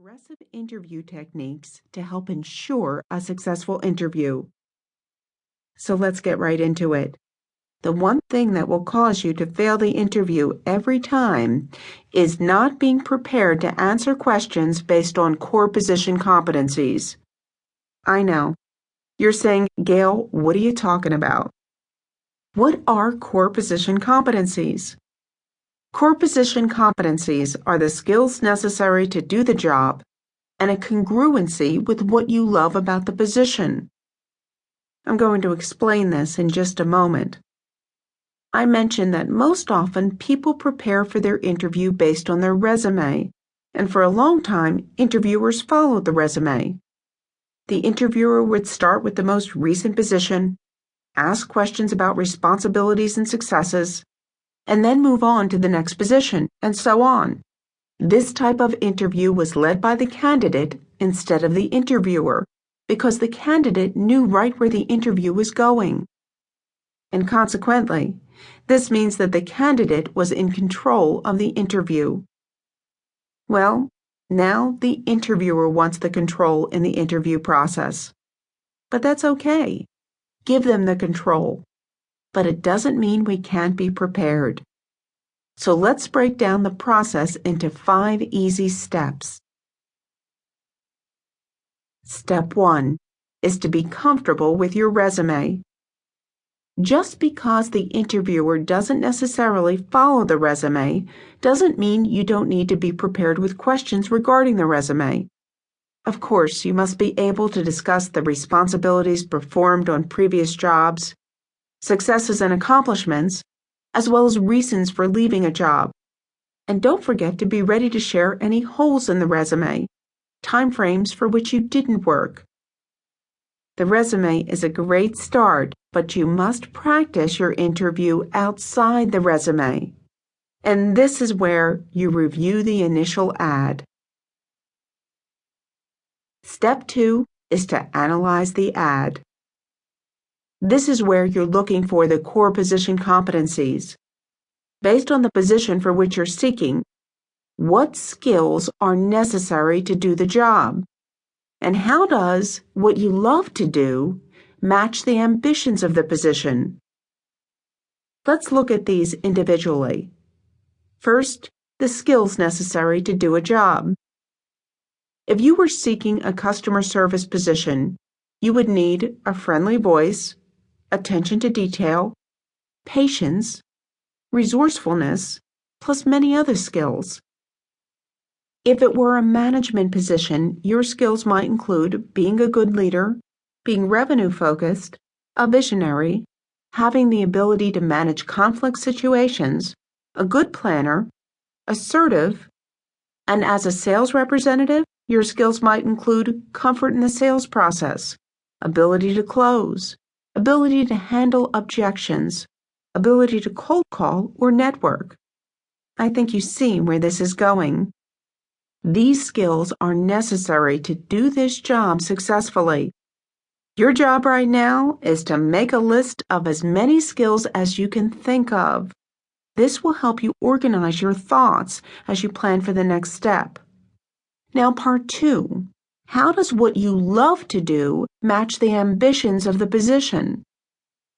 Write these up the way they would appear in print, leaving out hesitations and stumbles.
aggressive interview techniques to help ensure a successful interview. So let's get right into it. The one thing that will cause you to fail the interview every time is not being prepared to answer questions based on core position competencies. I know. You're saying, Gail, what are you talking about? What are core position competencies? Core position competencies are the skills necessary to do the job and a congruency with what you love about the position. I'm going to explain this in just a moment. I mentioned that most often people prepare for their interview based on their resume, and for a long time, interviewers followed the resume. The interviewer would start with the most recent position, ask questions about responsibilities and successes, and then move on to the next position, and so on. This type of interview was led by the candidate instead of the interviewer, because the candidate knew right where the interview was going. And consequently, this means that the candidate was in control of the interview. Well, now the interviewer wants the control in the interview process. But that's okay. Give them the control. But it doesn't mean we can't be prepared. So let's break down the process into 5 easy steps. Step 1 is to be comfortable with your resume. Just because the interviewer doesn't necessarily follow the resume doesn't mean you don't need to be prepared with questions regarding the resume. Of course, you must be able to discuss the responsibilities performed on previous jobs, successes and accomplishments, as well as reasons for leaving a job. And don't forget to be ready to share any holes in the resume, timeframes for which you didn't work. The resume is a great start, but you must practice your interview outside the resume. And this is where you review the initial ad. Step 2 is to analyze the ad. This is where you're looking for the core position competencies. Based on the position for which you're seeking, what skills are necessary to do the job? And how does what you love to do match the ambitions of the position? Let's look at these individually. First, the skills necessary to do a job. If you were seeking a customer service position, you would need a friendly voice, attention to detail, patience, resourcefulness, plus many other skills. If it were a management position, your skills might include being a good leader, being revenue-focused, a visionary, having the ability to manage conflict situations, a good planner, assertive, and as a sales representative, your skills might include comfort in the sales process, ability to close, ability to handle objections, ability to cold call or network. I think you see where this is going. These skills are necessary to do this job successfully. Your job right now is to make a list of as many skills as you can think of. This will help you organize your thoughts as you plan for the next step. Now, part 2. How does what you love to do match the ambitions of the position?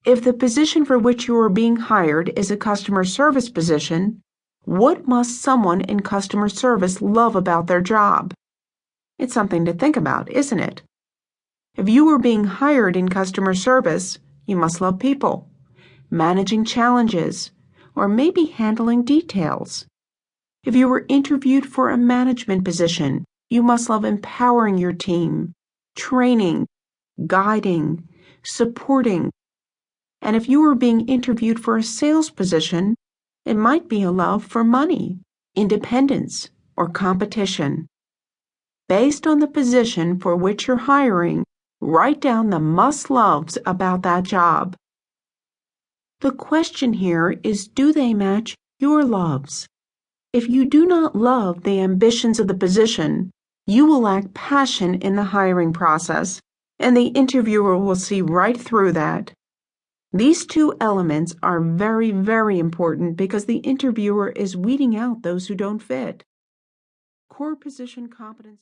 If the position for which you are being hired is a customer service position, what must someone in customer service love about their job? It's something to think about, isn't it? If you were being hired in customer service, you must love people, managing challenges, or maybe handling details. If you were interviewed for a management position, you must love empowering your team, training, guiding, supporting. And if you were being interviewed for a sales position, it might be a love for money, independence, or competition. Based on the position for which you're hiring, write down the must-loves about that job. The question here is, do they match your loves? If you do not love the ambitions of the position, you will lack passion in the hiring process, and the interviewer will see right through that. These 2 elements are very, very important because the interviewer is weeding out those who don't fit. Core position competence.